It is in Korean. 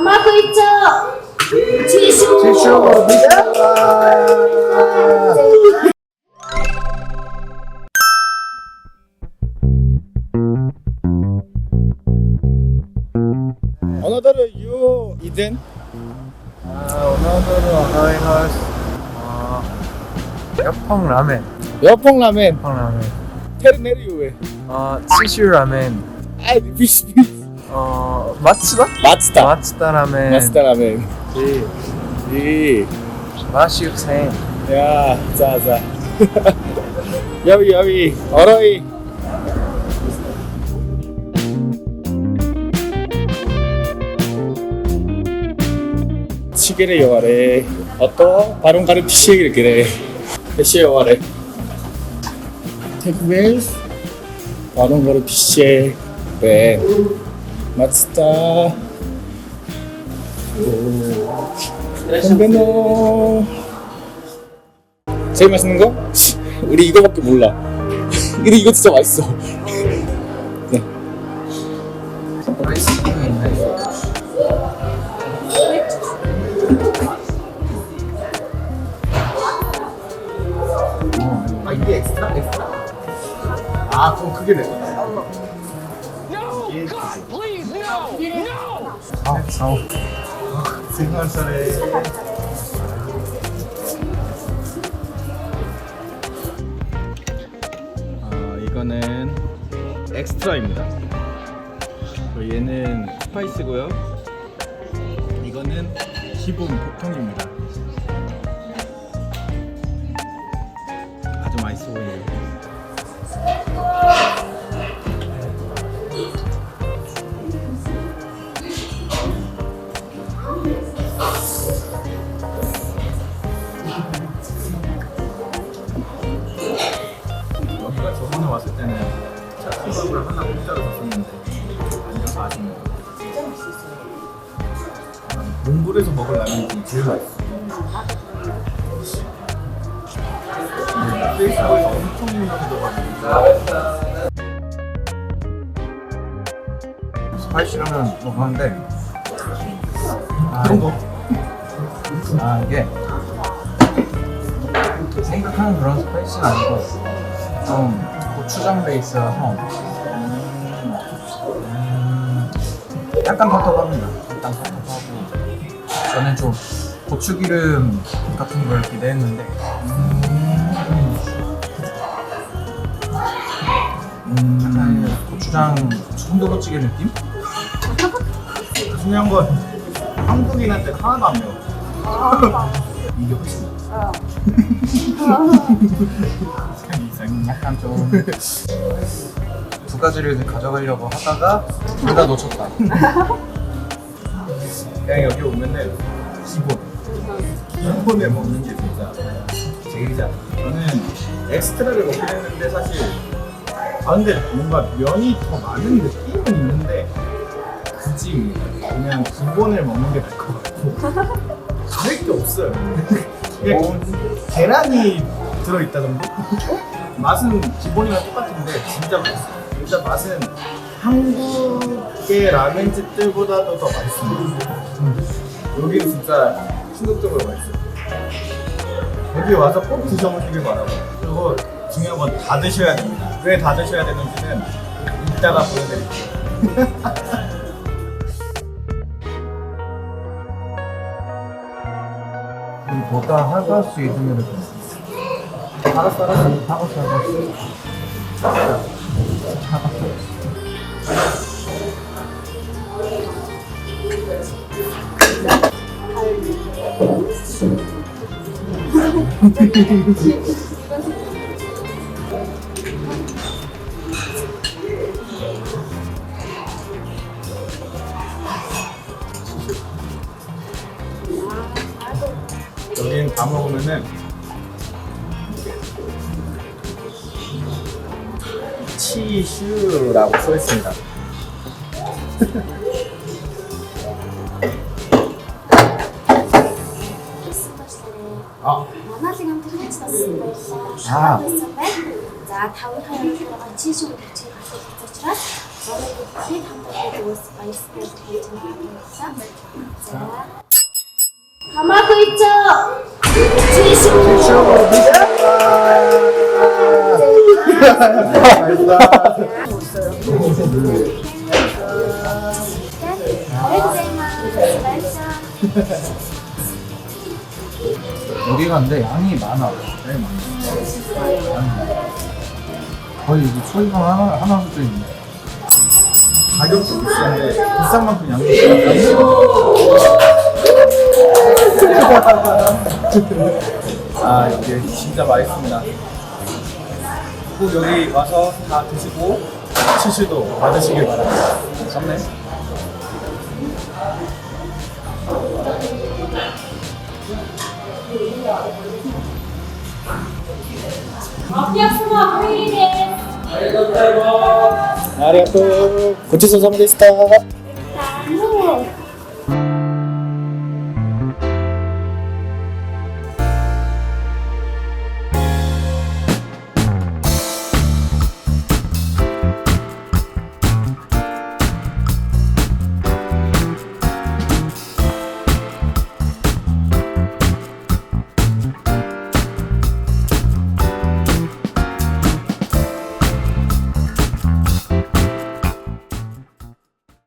卵一丁티슈 Another you Eden? Another house. 여펑 라멘. 여펑 라멘. 여펑 라멘. 테르네르 왜? 치슈 라멘. 아, 비스. 마츠다? 마츠다. 마츠다 라멘. 마츠다 라멘. 이. 맛이 없네. 야, 자자. 여비 어러이. 시계를 여와래. 어떠? 바론 가르 피시기를 그래. 피시 여와래. 테크웰 바론 가르 피시. 네. 마츠다. 선배노. 제일 맛있는 거? 우리 이거밖에 몰라. 근데 이거 진짜 맛있어. 네. 아이스크림이 있네. 이게 엑스트라? 아, 그럼 그게 내 거다. 사오. 생활살에. 이거는 엑스트라입니다. 얘는 스파이스고요. 이거는 기본 보통입니다. 아주 맛있어 보여요. 여기가 저번에 왔을 때는 찰떡밥을 하나 공짜로 줬었는데 앉아서 아쉽네요. 진짜 맛있어요. 몽골에서 먹을 라면이 중에 제일 맛있어. 페이스북에 엄청 유명해져가지고 스파이시라면 먹었는데 그런 거. 이게 생각하는 그런 스파이스는 아니고 좀 고추장 베이스라서 약간 텁텁합니다. 약간 텁텁하고 저는 좀 고추기름 같은 걸 기대했는데 약간 고추장 순두부찌개 느낌? 중요한 건 한국인한테 하나도 안 매워. 이게 훨씬 약간 좀 두 가지를 가져가려고 하다가 둘 다 놓쳤다. 그냥 여기 오면은 기본에 먹는 게 진짜 제일이잖아. 저는 엑스트라를 먹긴 했는데 사실 근데 뭔가 면이 더 많은 느낌은 있는데 굳이 그냥 기본을 먹는 게 나을 것 같고 다를 게 없어요. 그냥 계란이 들어있다 정도? 맛은 기본이랑 똑같은데 진짜 맛있어요. 일단 맛은 한국의 라멘집들보다도 더 맛있습니다. 여기는 진짜 충격적으로 맛있어요. 여기 와서 꼭 드셔보시길 바라고요. 그리고 중요한 건 다 드셔야 됩니다. 왜 다 드셔야 되는지는 이따가 보여드릴게요. 뭐가 하가수 이름으로 알았어. 하가수 여기는 다 먹으면은 치슈라고 써있습니다. 원하시는 플렉스 아. 자, 다음 화요일에 들어간 치즈로 같이 가서 이렇게 한번더 스파이스까지 결정합니다. 자, 가마도 있죠. 여기가 근데 양이 많아. 네, 맞아요. 거의 이게 초이가 하나 숫자 있네. 가격도 비싼데 비싼 만큼 양도 아 이게 진짜 맛있습니다. 꼭 여기 와서 다 드시고 치즈도 받으시길 바랍니다. 썸네. 아리가또 고치소 사무데시타. 네.